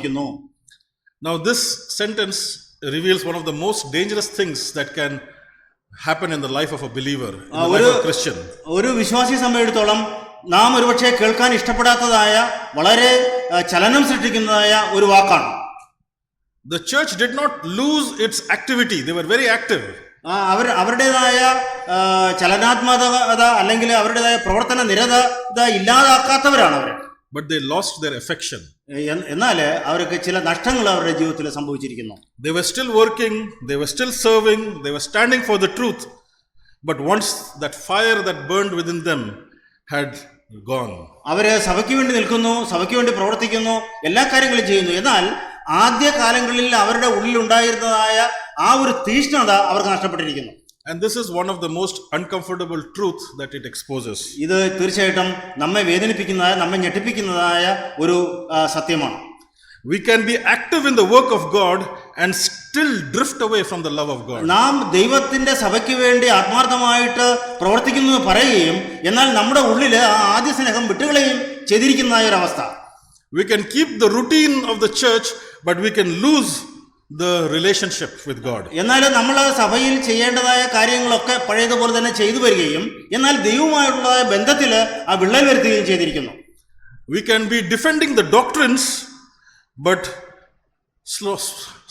പ്രവർത്തിക്കുന്നു. Now this sentence reveals one of the most dangerous things that can happen in the life of a believer, in the life of a Christian. ഒരു വിശ്വാസിയെ സംബന്ധിച്ചിടത്തോളം നാം ഒരുപക്ഷെ കേൾക്കാൻ ഇഷ്ടപ്പെടാത്തതായ വളരെ ചലനം സൃഷ്ടിക്കുന്നതായ ഒരു വാക്കാണ്. The church did not lose its activity. They were very active. അവരുടേതായ ചലനാത്മകത അല്ലെങ്കിൽ അവരുടേതായ പ്രവർത്തന നിരത ഇല്ലാതാക്കാത്തവരാണ് അവർ. But they lost their affection. എന്നാൽ അവർക്ക് ചില നഷ്ടങ്ങൾ അവരുടെ ജീവിതത്തിൽ സംഭവിച്ചിരിക്കുന്നു. They were still working, they were still serving, they were standing for the truth. But once that fire that burned within them had gone. അവര് സഭയ്ക്ക് വേണ്ടി നിൽക്കുന്നു, സഭയ്ക്ക് വേണ്ടി പ്രവർത്തിക്കുന്നു, എല്ലാ കാര്യങ്ങളും ചെയ്യുന്നു. എന്നാൽ ആദ്യ കാലങ്ങളിൽ അവരുടെ ഉള്ളിൽ ഉണ്ടായിരുന്നതായ ആ ഒരു തീഷ്ണത അവർക്ക് നഷ്ടപ്പെട്ടിരിക്കുന്നു. And this is one of the most uncomfortable truth that it exposes. ഇത് തീർച്ചയായിട്ടും നമ്മെ വേദനിപ്പിക്കുന്നതായ, നമ്മെ ഞെട്ടിപ്പിക്കുന്നതായ ഒരു സത്യമാണ്. We can be active in the work of God and still drift away from the love of God. നാം ദൈവത്തിന്റെ സഭയ്ക്ക് വേണ്ടി ആത്മാർത്ഥമായിട്ട് പ്രവർത്തിക്കുന്നു പറയുകയും എന്നാൽ നമ്മുടെ ഉള്ളിൽ ആ ആദ്യ സ്നേഹം വിട്ടുകളയും ചെയ്തിരിക്കുന്നതായ ഒരു അവസ്ഥ. We can keep the routine of the church, but we can lose the relationship with God. എന്നാൽ നമ്മൾ സഭയിൽ ചെയ്യേണ്ടതായ കാര്യങ്ങളൊക്കെ പഴയതുപോലെ തന്നെ ചെയ്തു വരികയും എന്നാൽ ദൈവവുമായിട്ടുള്ളതായ ബന്ധത്തിൽ ആ വിള്ളൽ വരുത്തുകയും ചെയ്തിരിക്കുന്നു. We can be defending the doctrines, but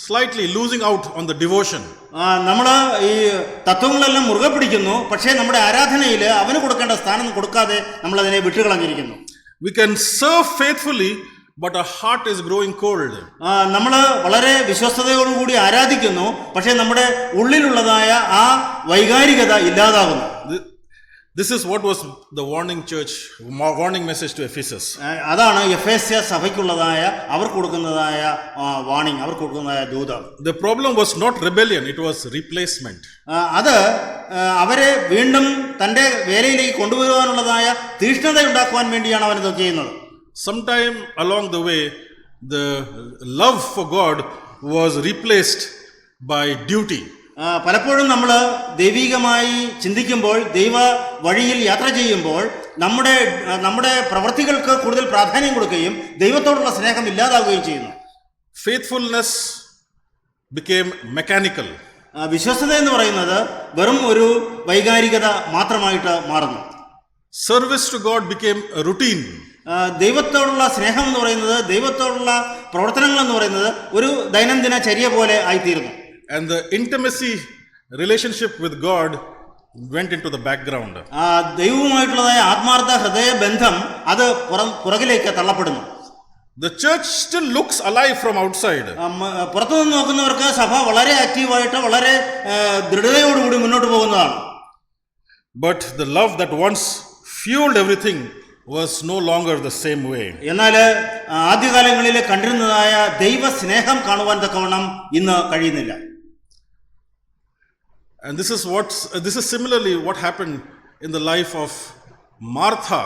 slightly losing out on the devotion. നമ്മൾ ഈ തത്വങ്ങളെല്ലാം മുറുകെ പിടിക്കുന്നു, പക്ഷേ നമ്മുടെ ആരാധനയിൽ അവന് കൊടുക്കേണ്ട സ്ഥാനം കൊടുക്കാതെ നമ്മൾ അതിനെ വിട്ടുകളഞ്ഞിരിക്കുന്നു. We can serve faithfully, but our heart is growing cold. നമ്മൾ വളരെ വിശ്വസ്തയോടുകൂടി ആരാധിക്കുന്നു, പക്ഷേ നമ്മുടെ ഉള്ളിലുള്ളതായ ആ വൈകാരികത ഇല്ലാതാകുന്നു. This is what was the warning message to Ephesus. അതാണ് എഫേസ്യ സഭയ്ക്കുള്ളതായ അവർ കൊടുക്കുന്നതായ warning, our കൊടുക്കുന്നതായ Doot. The problem was not rebellion, it was replacement. അത് അവരെ വീണ്ടും തന്റെ വേലയിലേക്ക് കൊണ്ടുവരുവാനുള്ളതായ തീഷ്ണത ഉണ്ടാക്കുവാൻ വേണ്ടിയാണ് അവരത് ചെയ്യുന്നത്. Sometime along the way, the love for God was replaced by duty. പലപ്പോഴും നമ്മൾ ദൈവികമായി ചിന്തിക്കുമ്പോൾ, ദൈവ വഴിയിൽ യാത്ര ചെയ്യുമ്പോൾ നമ്മുടെ പ്രവൃത്തികൾക്ക് കൂടുതൽ പ്രാധാന്യം കൊടുക്കുകയും ദൈവത്തോടുള്ള സ്നേഹം ഇല്ലാതാവുകയും ചെയ്യുന്നു. Faithfulness became mechanical. വിശ്വസ്തത എന്ന് പറയുന്നത് വെറും ഒരു വൈകാരികത മാത്രമായിട്ട് മാറുന്നു. Service to God became a routine. ദൈവത്തോടുള്ള സ്നേഹം എന്ന് പറയുന്നത്, ദൈവത്തോടുള്ള പ്രവർത്തനങ്ങൾ എന്ന് പറയുന്നത് ഒരു ദൈനംദിന ചര്യ പോലെ ആയിത്തീരുന്നു. And the intimacy relationship with God went into the background. ദൈവവുമായിട്ടുള്ളതായ ആത്മാർത്ഥ ഹൃദയ ബന്ധം അത് പുറകിലേക്ക് തള്ളപ്പെടുന്നു. The church still looks alive from outside. പുറത്തുനിന്ന് നോക്കുന്നവർക്ക് സഭ വളരെ ആക്റ്റീവായിട്ട് വളരെ ദൃഢതയോടുകൂടി മുന്നോട്ട് പോകുന്നതാണ്. But the love that once fueled everything was no longer the same way. എന്നാൽ ആദ്യകാലങ്ങളിൽ കണ്ടിരുന്നതായ ദൈവ സ്നേഹം കാണുവാൻ തക്കവണ്ണം ഇന്ന് കഴിയുന്നില്ല. And this is similarly what happened in the life of Martha,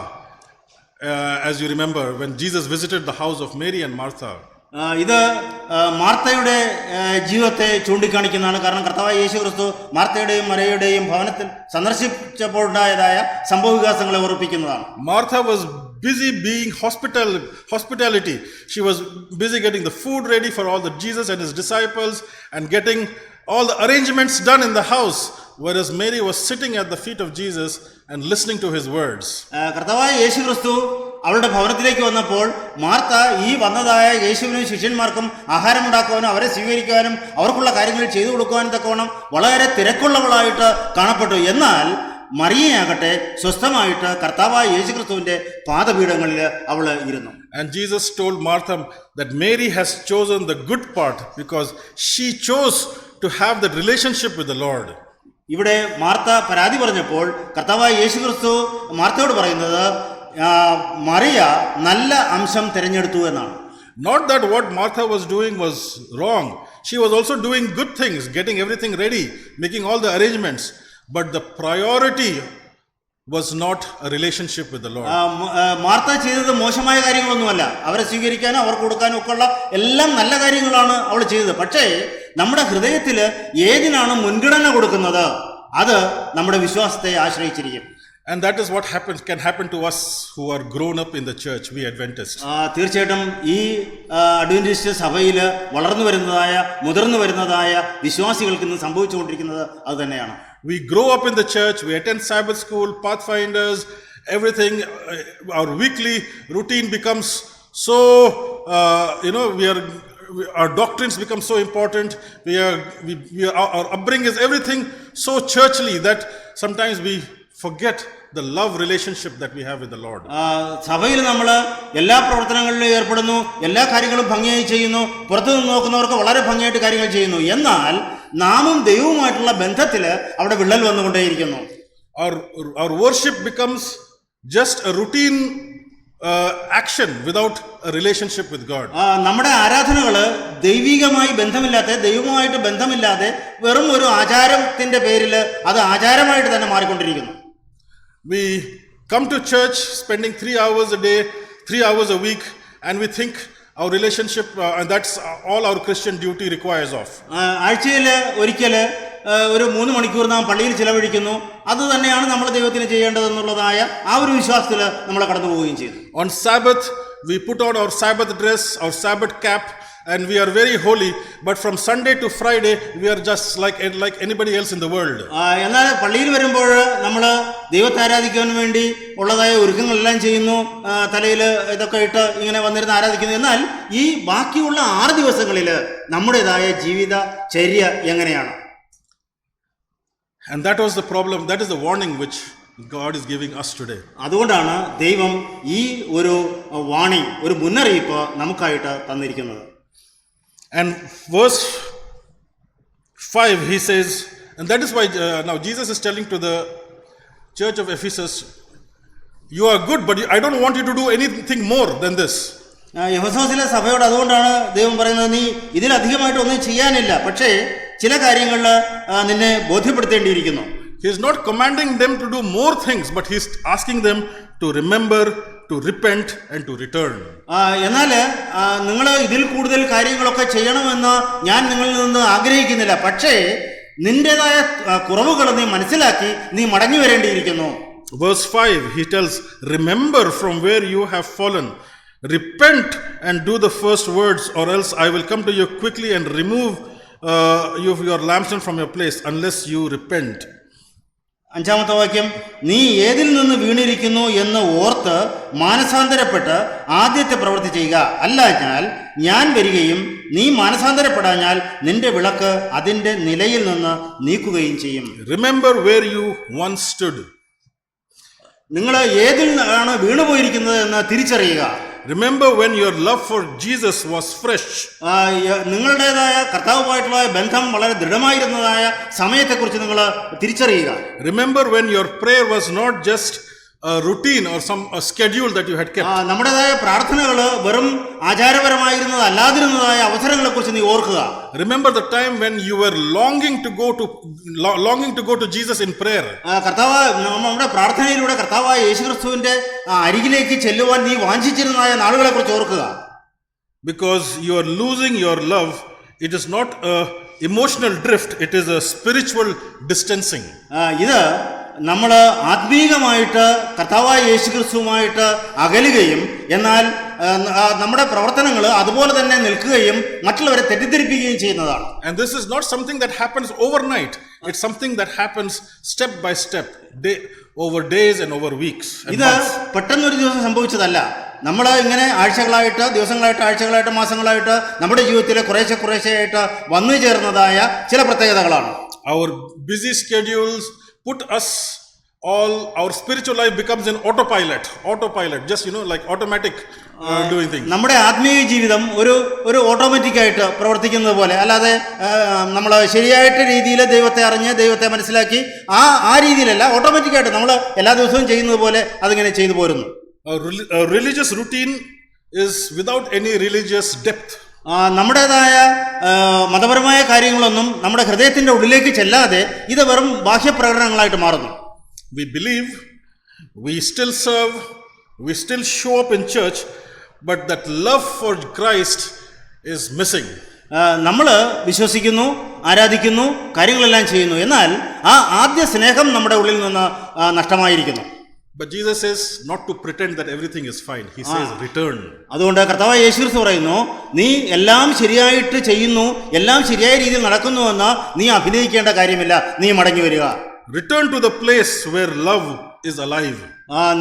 as you remember, when Jesus visited the house of Mary and Martha. ഇത് മാർത്തയുടെ ജീവിതത്തെ ചൂണ്ടിക്കാണിക്കുന്നതാണ്. കാരണം കർത്താവായ യേശു ക്രിസ്തു മാർത്തയുടെയും മറിയയുടെയും ഭവനത്തിൽ സന്ദർശിച്ചപ്പോൾ ഉണ്ടായതായ സംഭവവികാസങ്ങളെ ഓർപ്പിക്കുന്നതാണ്. Martha was busy being hospitality. She was busy getting the food ready for all the Jesus and his disciples and getting all the arrangements done in the house, whereas Mary was sitting at the feet of Jesus and listening to his words. കർത്താവായ യേശു ക്രിസ്തു അവളുടെ ഭവനത്തിലേക്ക് വന്നപ്പോൾ Martha ഈ വന്നതായ യേശുവിനും ശിഷ്യന്മാർക്കും ആഹാരമുണ്ടാക്കുവാനും അവരെ സ്വീകരിക്കുവാനും അവർക്കുള്ള കാര്യങ്ങൾ ചെയ്തു കൊടുക്കുവാനും തക്കവണ്ണം വളരെ തിരക്കുള്ളവളായിട്ട് കാണപ്പെട്ടു. എന്നാൽ മറിയയാകട്ടെ സ്വസ്ഥമായിട്ട് കർത്താവായ യേശു ക്രിസ്തുവിന്റെ പാദപീഠങ്ങളിൽ അവൾ ഇരുന്നു. And Jesus told Martha that Mary has chosen the good part because she chose to have that relationship with the Lord. ഇവിടെ മാർത്ത പരാതി പറഞ്ഞപ്പോൾ കർത്താവായ യേശു ക്രിസ്തു മാർത്തയോട് പറയുന്നത് മറിയ നല്ല അംശം തിരഞ്ഞെടുത്തു എന്നാണ്. Not that what Martha was doing was wrong. She was also doing good things, getting everything ready, making all the arrangements. But the priority was not a relationship with the Lord. Martha ചെയ്തത് മോശമായ കാര്യങ്ങളൊന്നുമല്ല. അവരെ സ്വീകരിക്കാനും അവർക്ക് കൊടുക്കാനും ഒക്കെയുള്ള എല്ലാം നല്ല കാര്യങ്ങളാണ് അവൾ ചെയ്തത്. പക്ഷേ നമ്മുടെ ഹൃദയത്തിൽ ഏതിനാണ് മുൻഗണന കൊടുക്കുന്നത് അത് നമ്മുടെ വിശ്വാസത്തെ ആശ്രയിച്ചിരിക്കും. And that is what can happen to us who are grown up in the church, we Adventists. തീർച്ചയായിട്ടും ഈ അഡ്വന്റിസ്റ്റ് സഭയിൽ വളർന്നു വരുന്നതായ മുതിർന്നു വരുന്നതായ വിശ്വാസികൾക്ക് ഇന്ന് സംഭവിച്ചുകൊണ്ടിരിക്കുന്നത് അത് തന്നെയാണ്. We grow up in the church, we attend Sabbath school, Pathfinders, everything. Our weekly routine becomes so, our doctrines become so important. Our upbringing is everything so churchly that sometimes we forget the love relationship that we have with the Lord. സഭയിൽ നമ്മൾ എല്ലാ പ്രവർത്തനങ്ങളിലും ഏർപ്പെടുന്നു, എല്ലാ കാര്യങ്ങളും ഭംഗിയായി ചെയ്യുന്നു, പുറത്തു നിന്ന് നോക്കുന്നവർക്ക് വളരെ ഭംഗിയായിട്ട് കാര്യങ്ങൾ ചെയ്യുന്നു. എന്നാൽ നാമും ദൈവവുമായിട്ടുള്ള ബന്ധത്തിൽ അവിടെ വിള്ളൽ വന്നുകൊണ്ടേയിരിക്കുന്നു. Our worship becomes just a routine action without a relationship with God. നമ്മുടെ ആരാധനകള് ദൈവികമായി ബന്ധമില്ലാതെ, ദൈവവുമായിട്ട് ബന്ധമില്ലാതെ വെറും ഒരു ആചാരത്തിന്റെ പേരിൽ അത് ആചാരമായിട്ട് തന്നെ മാറിക്കൊണ്ടിരിക്കുന്നു. We come to church spending 3 hours a day, 3 hours a week, and we think our relationship, and that's all our Christian duty requires of. ആഴ്ചയിൽ ഒരിക്കൽ ഒരു 3 മണിക്കൂർ നാം പള്ളിയിൽ ചിലവഴിക്കുന്നു, അത് തന്നെയാണ് നമ്മൾ ദൈവത്തിന് ചെയ്യേണ്ടതെന്നുള്ളതായ ആ ഒരു വിശ്വാസത്തിൽ നമ്മൾ കടന്നു പോവുകയും ചെയ്തു. On Sabbath, we put on our Sabbath dress, our Sabbath cap, and we are very holy. But from Sunday to Friday, we are just like anybody else in the world. എന്നാൽ പള്ളിയിൽ വരുമ്പോൾ നമ്മൾ ദൈവത്തെ ആരാധിക്കാൻ വേണ്ടി ഉള്ളതായ ഒരുക്കങ്ങളെല്ലാം ചെയ്യുന്നു, തലയിൽ ഇതൊക്കെ ഇട്ട് ഇങ്ങനെ വന്നിരുന്ന് ആരാധിക്കുന്നു. എന്നാൽ ഈ ബാക്കിയുള്ള 6 ദിവസങ്ങളിൽ നമ്മുടേതായ ജീവിതചര്യ എങ്ങനെയാണ്? And that was the problem. That is the warning which God is giving us today. അതുകൊണ്ടാണ് ദൈവം ഈ ഒരു വാണിംഗ്, ഒരു മുന്നറിയിപ്പ് നമുക്കായിട്ട് തന്നിരിക്കുന്നത്. And verse 5 he says, and that is why now Jesus is telling to the church of Ephesus, you are good, but I don't want you to do anything more than this. എഫെസോസിലെ സഭയോട് അതുകൊണ്ടാണ് ദൈവം പറയുന്നത്, നീ ഇതിലധികമായിട്ട് ഒന്നും ചെയ്യാനില്ല, പക്ഷേ ചില കാര്യങ്ങളിൽ നിന്നെ ബോധ്യപ്പെടുത്തേണ്ടിയിരിക്കുന്നു. He is not commanding them to do more things, but he is asking them to remember, to repent and to return. എന്നാൽ നിങ്ങൾ ഇതിൽ കൂടുതൽ കാര്യങ്ങളൊക്കെ ചെയ്യണമെന്ന് ഞാൻ നിങ്ങളിൽ നിന്ന് ആഗ്രഹിക്കുന്നില്ല, പക്ഷേ നിന്റേതായ കുറവുകൾ നീ മനസ്സിലാക്കി നീ മടങ്ങി വരേണ്ടിയിരിക്കുന്നു. Verse 5 he tells, remember from where you have fallen, repent and do the first words, or else I will come to you quickly and remove your lampstand from your place unless you repent. 5-ാമത്തെ വാക്യം, നീ ഏതിൽ നിന്ന് വീണിരിക്കുന്നു എന്ന് ഓർത്ത് മാനസാന്തരപ്പെട്ട് ആദ്യത്തെ പ്രവൃത്തി ചെയ്യുക, അല്ലാഞ്ഞാൽ ഞാൻ വരികയും നീ മാനസാന്തരപ്പെടാഞ്ഞാൽ നിന്റെ വിളക്ക് അതിന്റെ നിലയിൽ നിന്ന് നീക്കുകയും ചെയ്യും. Remember where you once stood. നിങ്ങൾ ഏതിൽ ആണ് വീണുപോയിരിക്കുന്നത് എന്ന് തിരിച്ചറിയുക. Remember when your love for Jesus was fresh. നിങ്ങളുടേതായ കർത്താവുമായിട്ടുള്ള ബന്ധം വളരെ ദൃഢമായിരുന്നതായ സമയത്തെക്കുറിച്ച് നിങ്ങൾ തിരിച്ചറിയുക. Remember when your prayer was not just a routine or a schedule that you had kept. നമ്മുടേതായ പ്രാർത്ഥനകൾ വെറും ആചാരപരമായിരുന്നത് അല്ലാതിരുന്നതായ അവസരങ്ങളെ കുറിച്ച് നീ ഓർക്കുക. Remember the time when you were longing to go to Jesus in prayer. കർത്താവ് നമ്മുടെ പ്രാർത്ഥനയിലൂടെ കർത്താവായ യേശുക്രിസ്തുവിന്റെ അരികിലേക്ക് ചെല്ലുവാൻ നീ വാഞ്ചിച്ചിരുന്നതായ നാളുകളെ കുറിച്ച് ഓർക്കുക. Because you are losing your love, it is not a emotional drift, it is a spiritual distancing. ഇത് നമ്മൾ ആത്മീകമായിട്ട് കർത്താവായ യേശുക്രിസ്തുവുമായിട്ട് അകലുകയും എന്നാൽ നമ്മുടെ പ്രവർത്തനങ്ങൾ അതുപോലെ തന്നെ നിൽക്കുകയും മറ്റുള്ളവരെ തെറ്റിദ്ധരിപ്പിക്കുകയും ചെയ്യുന്നതാണ്. And this is not something that happens overnight. It's something that happens step by step, over days and over weeks. ഇത് പെട്ടെന്നൊരു ദിവസം സംഭവിച്ചതല്ല. നമ്മൾ ഇങ്ങനെ ആഴ്ചകളായിട്ട്, ദിവസങ്ങളായിട്ട്, മാസങ്ങളായിട്ട് നമ്മുടെ ജീവിതത്തിൽ കുറേശ്ശെ വന്നു ചേർന്നതായ ചില പ്രത്യേകതകളാണ്. Our busy schedules put us all, our spiritual life becomes an autopilot, just like automatic doing things. നമ്മുടെ ആത്മീയ ജീവിതം ഒരു ഓട്ടോമാറ്റിക് ആയിട്ട് പ്രവർത്തിക്കുന്നത് പോലെ, അല്ലാതെ നമ്മൾ ശരിയായിട്ട് രീതിയിൽ ദൈവത്തെ അറിഞ്ഞ് ദൈവത്തെ മനസ്സിലാക്കി ആ രീതിയിലല്ല, ഓട്ടോമാറ്റിക് ആയിട്ട് നമ്മൾ എല്ലാ ദിവസവും ചെയ്യുന്നത് പോലെ അതിങ്ങനെ ചെയ്തു പോരുന്നു. A religious routine is without any religious depth. നമ്മുടേതായ മതപരമായ കാര്യങ്ങളൊന്നും നമ്മുടെ ഹൃദയത്തിന്റെ ഉള്ളിലേക്ക് ചെല്ലാതെ ഇത് വെറും ബാഹ്യപ്രകടനങ്ങളായിട്ട് മാറുന്നു. We believe, we still serve, we still show up in church, but that love for Christ is missing. നമ്മൾ വിശ്വസിക്കുന്നു, ആരാധിക്കുന്നു, കാര്യങ്ങളെല്ലാം ചെയ്യുന്നു, എന്നാൽ ആ ആദ്യ സ്നേഹം നമ്മുടെ ഉള്ളിൽ നിന്ന് നഷ്ടമായിരിക്കുന്നു. But Jesus says not to pretend that everything is fine. He says return. അതുകൊണ്ട് കർത്താവായ യേശുക്രിസ്തു പറയുന്നു, നീ എല്ലാം ശരിയായിട്ട് ചെയ്യുന്നു, എല്ലാം ശരിയായ രീതിയിൽ നടക്കുന്നുവെന്ന് നീ അഭിനയിക്കേണ്ട കാര്യമില്ല, നീ മടങ്ങി വരിക. Return to the place where love is alive.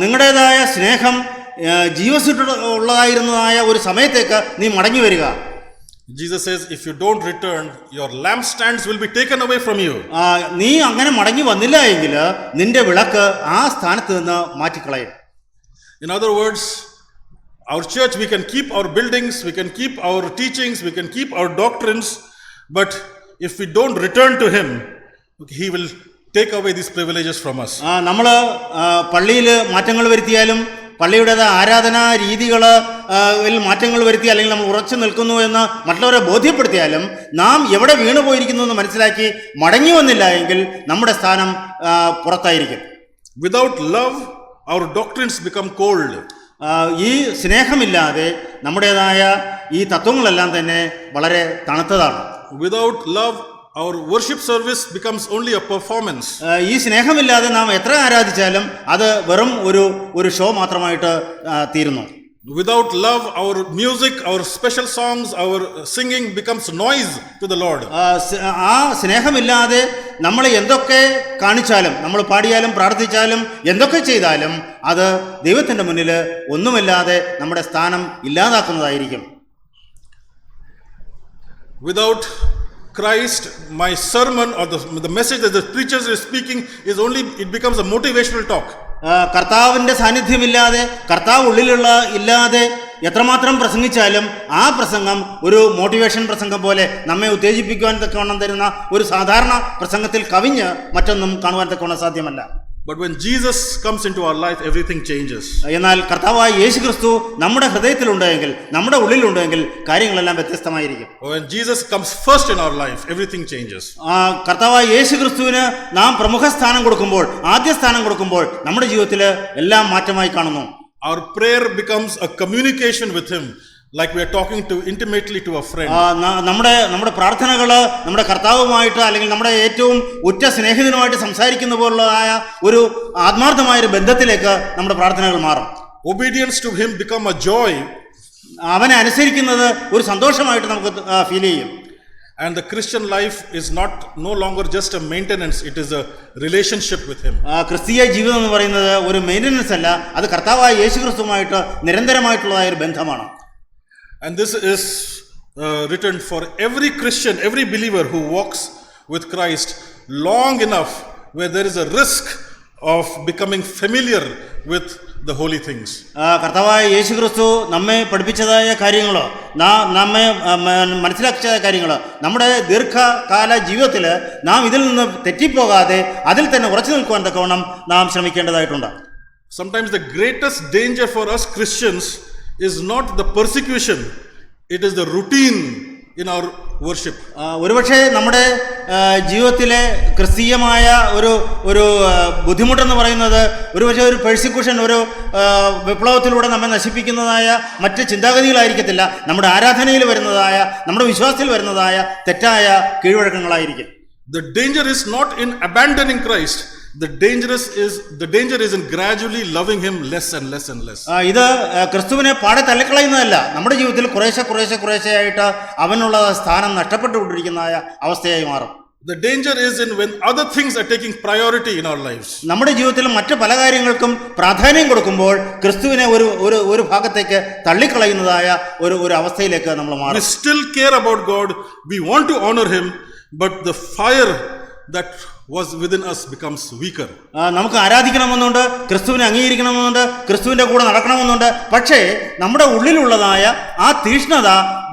നിങ്ങളുടേതായ സ്നേഹം ജീവസുള്ളതായിരുന്നതായ ഒരു സമയത്തേക്ക് നീ മടങ്ങി വരിക. Jesus says, if you don't return, your lampstands will be taken away from you. നീ അങ്ങനെ മടങ്ങി വന്നില്ല എങ്കിൽ നിന്റെ വിളക്ക് ആ സ്ഥാനത്ത് നിന്ന് മാറ്റിക്കളയും. In other words, our church, we can keep our buildings, we can keep our teachings, we can keep our doctrines, but if we don't return to Him, He will take away these privileges from us. നമ്മൾ പള്ളിയിൽ മാറ്റങ്ങൾ വരുത്തിയാലും പള്ളിയുടേതായ ആരാധനാ രീതികളിൽ മാറ്റങ്ങൾ വരുത്തി അല്ലെങ്കിൽ നമ്മൾ ഉറച്ചു നിൽക്കുന്നു എന്ന് മറ്റുള്ളവരെ ബോധ്യപ്പെടുത്തിയാലും നാം എവിടെ വീണുപോയിരിക്കുന്നു എന്ന് മനസ്സിലാക്കി മടങ്ങി വന്നില്ല എങ്കിൽ നമ്മുടെ സ്ഥാനം പുറത്തായിരിക്കും. Without love, our doctrines become cold. ഈ സ്നേഹമില്ലാതെ നമ്മുടേതായ ഈ തത്വങ്ങളെല്ലാം തന്നെ വളരെ തണുത്തതാണ്. Without love, our worship service becomes only a performance. ഈ സ്നേഹമില്ലാതെ നാം എത്ര ആരാധിച്ചാലും അത് വെറും ഒരു ഷോ മാത്രമായിട്ട് തീരുന്നു. Without love, our music, our special songs, our singing becomes noise to the Lord. ആ സ്നേഹമില്ലാതെ നമ്മൾ എന്തൊക്കെ കാണിച്ചാലും, നമ്മൾ പാടിയാലും പ്രാർത്ഥിച്ചാലും എന്തൊക്കെ ചെയ്താലും അത് ദൈവത്തിൻ്റെ മുന്നിൽ ഒന്നുമില്ലാതെ നമ്മുടെ സ്ഥാനം ഇല്ലാതാക്കുന്നതായിരിക്കും. Without Christ, my sermon or the message that the preacher is speaking is only, it becomes a motivational talk. കർത്താവിൻ്റെ സാന്നിധ്യമില്ലാതെ, കർത്താവ് ഉള്ളിലുള്ള ഇല്ലാതെ എത്രമാത്രം പ്രസംഗിച്ചാലും ആ പ്രസംഗം ഒരു മോട്ടിവേഷൻ പ്രസംഗം പോലെ നമ്മെ ഉത്തേജിപ്പിക്കുവാൻ തക്കവണ്ണം തരുന്ന ഒരു സാധാരണ പ്രസംഗത്തിൽ കവിഞ്ഞ് മറ്റൊന്നും കാണുവാൻ തക്കവണ്ണം സാധ്യമല്ല. But when Jesus comes into our life, everything changes. എന്നാൽ കർത്താവായ യേശുക്രിസ്തു നമ്മുടെ ഹൃദയത്തിലുണ്ടെങ്കിൽ, നമ്മുടെ ഉള്ളിലുണ്ടെങ്കിൽ കാര്യങ്ങളെല്ലാം വ്യത്യസ്തമായിരിക്കും. When Jesus comes first in our life, everything changes. കർത്താവായ യേശുക്രിസ്തുവിന് നാം പ്രമുഖ സ്ഥാനം കൊടുക്കുമ്പോൾ, ആദ്യ സ്ഥാനം കൊടുക്കുമ്പോൾ നമ്മുടെ ജീവിതത്തിൽ എല്ലാം മാറ്റമായി കാണുന്നു. Our prayer becomes a communication with Him, like we are talking to intimately to a friend. നമ്മുടെ പ്രാർത്ഥനകൾ നമ്മുടെ കർത്താവുമായിട്ട് അല്ലെങ്കിൽ നമ്മുടെ ഏറ്റവും ഉറ്റ സ്നേഹിതനുമായിട്ട് സംസാരിക്കുന്ന പോലുള്ളതായ ഒരു ആത്മാർത്ഥമായൊരു ബന്ധത്തിലേക്ക് നമ്മുടെ പ്രാർത്ഥനകൾ മാറും. Obedience to Him become a joy. അവനെ അനുസരിക്കുന്നത് ഒരു സന്തോഷമായിട്ട് നമുക്ക് ഫീൽ ചെയ്യും. And the Christian life is no longer just a maintenance, it is a relationship with Him. ക്രിസ്തീയ ജീവിതം എന്ന് പറയുന്നത് ഒരു മെയിൻ്റനൻസ് അല്ല, അത് കർത്താവായ യേശുക്രിസ്തുവുമായിട്ട് നിരന്തരമായിട്ടുള്ളതായ ഒരു ബന്ധമാണ്. And this is written for every Christian, every believer who walks with Christ long enough, where there is a risk of becoming familiar with the holy things. കർത്താവായ യേശുക്രിസ്തു നമ്മെ പഠിപ്പിച്ചതായ കാര്യങ്ങൾ, നമ്മെ മനസ്സിലാക്കിയ കാര്യങ്ങൾ നമ്മുടെ ദീർഘകാല ജീവിതത്തിൽ നാം ഇതിൽ നിന്ന് തെറ്റിപ്പോകാതെ അതിൽ തന്നെ ഉറച്ചു നിൽക്കുവാൻ തക്കവണ്ണം നാം ശ്രമിക്കേണ്ടതായിട്ടുണ്ട്. Sometimes the greatest danger for us Christians is not the persecution, it is the routine in our worship. ഒരുപക്ഷെ നമ്മുടെ ജീവിതത്തിലെ ക്രിസ്തീയമായ ഒരു ബുദ്ധിമുട്ടെന്ന് പറയുന്നത് ഒരുപക്ഷെ ഒരു പെർസിക്യൂഷൻ, ഒരു വിപ്ലവത്തിലൂടെ നമ്മെ നശിപ്പിക്കുന്നതായ മറ്റ് ചിന്താഗതികളായിരിക്കത്തില്ല, നമ്മുടെ ആരാധനയിൽ വരുന്നതായ, നമ്മുടെ വിശ്വാസത്തിൽ വരുന്നതായ തെറ്റായ കീഴ്വഴക്കങ്ങളായിരിക്കും. The danger is not in abandoning Christ. The danger is in gradually loving Him less and less and less. ഇത് ക്രിസ്തുവിനെ പാടെ തള്ളിക്കളയുന്നതല്ല, നമ്മുടെ ജീവിതത്തിൽ കുറേശ്ശെയായിട്ട് അവനുള്ള സ്ഥാനം നഷ്ടപ്പെട്ടുകൊണ്ടിരിക്കുന്ന അവസ്ഥയായി മാറും. The danger is in when other things are taking priority in our lives. നമ്മുടെ ജീവിതത്തിൽ മറ്റ് പല കാര്യങ്ങൾക്കും പ്രാധാന്യം കൊടുക്കുമ്പോൾ ക്രിസ്തുവിനെ ഒരു ഭാഗത്തേക്ക് തള്ളിക്കളയുന്നതായ ഒരു അവസ്ഥയിലേക്ക് നമ്മൾ മാറും. We still care about God, we want to honor Him, but the fire that was within us becomes weaker. നമുക്ക് ആരാധിക്കണമെന്നുണ്ട്, ക്രിസ്തുവിനെ അംഗീകരിക്കണമെന്നുണ്ട്, ക്രിസ്തുവിന്റെ കൂടെ നടക്കണമെന്നുണ്ട്, പക്ഷേ നമ്മുടെ ഉള്ളിലുള്ളതായ ആ തീഷ്ണത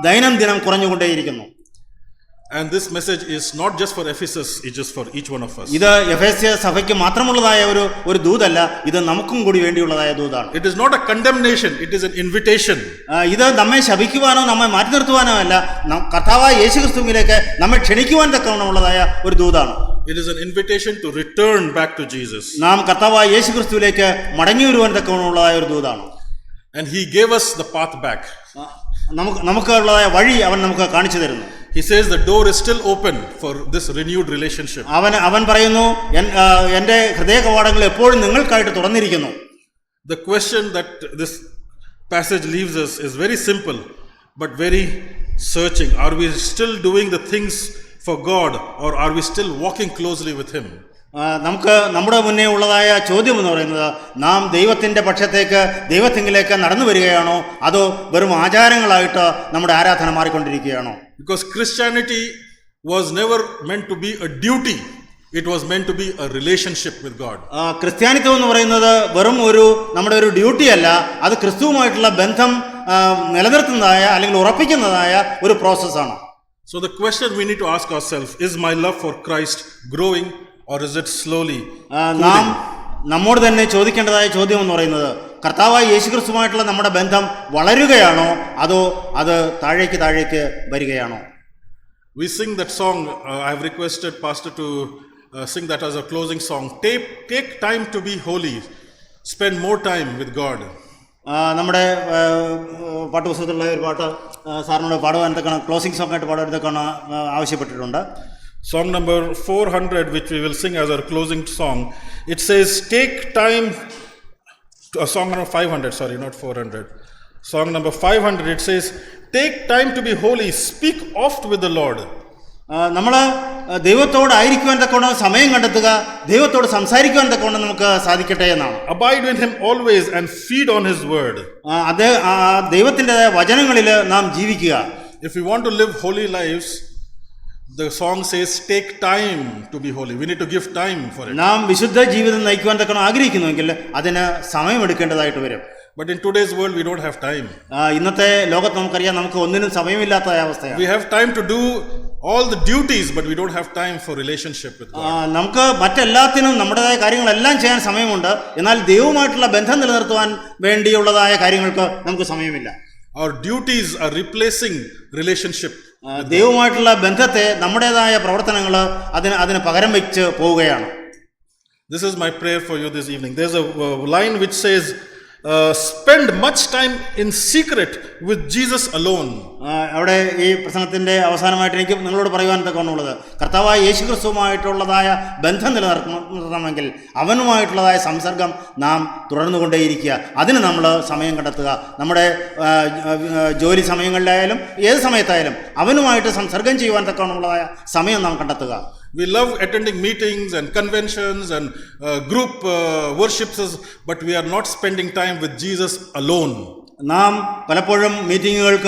ദൈനംദിനം കുറഞ്ഞുകൊണ്ടേയിരിക്കുന്നു. And this message is not just for Ephesus, it is for each one of us. ഇത് എഫേസ്യ സഭയ്ക്ക് മാത്രമുള്ളതായ ഒരു ദൂതല്ല, ഇത് നമുക്കും കൂടി വേണ്ടിയുള്ളതായ ദൂതാണ്. It is not a condemnation, it is an invitation. ഇത് നമ്മെ ശപിക്കുവാനോ നമ്മെ മാറ്റി നിർത്തുവാനോ അല്ല, കർത്താവായ യേശുക്രിസ്തുവിലേക്ക് നമ്മെ ക്ഷണിക്കുവാൻ തക്കവണ്ണമുള്ളതായ ഒരു ദൂതാണ്. It is an invitation to return back to Jesus. നാം കർത്താവായ യേശുക്രിസ്തുവിലേക്ക് മടങ്ങി വരുവാൻ തക്കവണ്ണമുള്ളതായ ഒരു ദൂതാണ്. And He gave us the path back. നമുക്കുള്ളതായ വഴി അവൻ നമുക്ക് കാണിച്ചു തരുന്നു. He says the door is still open for this renewed relationship. അവൻ പറയുന്നു, എൻ്റെ ഹൃദയ കവാടങ്ങൾ എപ്പോഴും നിങ്ങൾക്കായിട്ട് തുറന്നിരിക്കുന്നു. The question that this passage leaves us is very simple, but very searching. Are we still doing the things for God, or are we still walking closely with Him? നമുക്ക് നമ്മുടെ മുന്നേ ഉള്ളതായ ചോദ്യം എന്ന് പറയുന്നത്, നാം ദൈവത്തിൻ്റെ പക്ഷത്തേക്ക്, ദൈവത്തിങ്കിലേക്ക് നടന്നു വരികയാണോ, അതോ വെറും ആചാരങ്ങളായിട്ട് നമ്മുടെ ആരാധന മാറിക്കൊണ്ടിരിക്കുകയാണോ? Because Christianity was never meant to be a duty. It was meant to be a relationship with God. ക്രിസ്ത്യാനിത്വം എന്ന് പറയുന്നത് വെറും നമ്മുടെ ഒരു ഡ്യൂട്ടി അല്ല, അത് ക്രിസ്തുവുമായിട്ടുള്ള ബന്ധം നിലനിർത്തുന്നതായ അല്ലെങ്കിൽ ഉറപ്പിക്കുന്നതായ ഒരു പ്രോസസ്സാണ്. So the question we need to ask ourselves, is my love for Christ growing, or is it slowly നാം നമ്മോട് തന്നെ ചോദിക്കേണ്ടതായ ചോദ്യം എന്ന് പറയുന്നത്, കർത്താവായ യേശുക്രിസ്തുവുമായിട്ടുള്ള നമ്മുടെ ബന്ധം വളരുകയാണോ, അതോ അത് താഴേക്ക് വരികയാണോ? We sing that song. I have requested Pastor to sing that as a closing song. Take time to be holy. Spend more time with God. നമ്മുടെ പാട്ടുപുസ്തകത്തിലുള്ള ഒരു പാട്ട് സാറിനോട് പാടുവാൻ എന്തൊക്കെയാണ്, ക്ലോസിംഗ് സോങ് ആയിട്ട് പാടാൻ എന്തൊക്കെയാണ് ആവശ്യപ്പെട്ടിട്ടുണ്ട്. Song number 400, which we will sing as our closing song. It says, take time. Song number 500, sorry, not 400. Song number 500, it says, take time to be holy. Speak oft with the Lord. നമ്മൾ ദൈവത്തോടായിരിക്കുവാൻ തക്കവണ്ണം സമയം കണ്ടെത്തുക, ദൈവത്തോട് സംസാരിക്കുവാൻ തക്കവണ്ണം നമുക്ക് സാധിക്കട്ടെ എന്നാണ്. Abide in Him always and feed on His word. അത് ദൈവത്തിൻ്റെതായ വചനങ്ങളിൽ നാം ജീവിക്കുക. If we want to live holy lives, the song says, take time to be holy. We need to give time for it. നാം വിശുദ്ധ ജീവിതം നയിക്കുവാൻ തക്കവണ്ണം ആഗ്രഹിക്കുന്നുവെങ്കിൽ അതിന് സമയമെടുക്കേണ്ടതായിട്ട് വരും. But in today's world, we don't have time. ഇന്നത്തെ ലോകത്ത് നമുക്കറിയാം, നമുക്ക് ഒന്നിനും സമയമില്ലാത്ത അവസ്ഥയാണ്. We have time to do all the duties, but we don't have time for relationship with God. നമുക്ക് മറ്റെല്ലാത്തിനും നമ്മുടേതായ കാര്യങ്ങളെല്ലാം ചെയ്യാൻ സമയമുണ്ട്, എന്നാൽ ദൈവവുമായിട്ടുള്ള ബന്ധം നിലനിർത്തുവാൻ വേണ്ടിയുള്ളതായ കാര്യങ്ങൾക്ക് നമുക്ക് സമയമില്ല. Our duties are replacing relationship. ദൈവവുമായിട്ടുള്ള ബന്ധത്തെ നമ്മുടേതായ പ്രവർത്തനങ്ങൾ അതിന് പകരം വെച്ച് പോവുകയാണ്. This is my prayer for you this evening. There's a line which says, spend much time in secret with Jesus alone. അവിടെ ഈ പ്രസംഗത്തിന്റെ അവസാനമായിട്ട് എനിക്ക് നിങ്ങളോട് പറയുവാൻ തക്കവണ്ണമുള്ളത്, കർത്താവായ യേശുക്രിസ്തുവുമായിട്ടുള്ളതായ ബന്ധം നിലനിർത്തണമെങ്കിൽ അവനുമായിട്ടുള്ളതായ സംസർഗം നാം തുടർന്നുകൊണ്ടേയിരിക്കുക. അതിന് നമ്മൾ സമയം കണ്ടെത്തുക. നമ്മുടെ ജോലി സമയങ്ങളിലായാലും ഏത് സമയത്തായാലും അവനുമായിട്ട് സംസർഗം ചെയ്യുവാൻ തക്കവണ്ണമുള്ളതായ സമയം നാം കണ്ടെത്തുക. We love attending meetings and conventions and group worships, but we are not spending time with Jesus alone. നാം പലപ്പോഴും മീറ്റിങ്ങുകൾക്ക്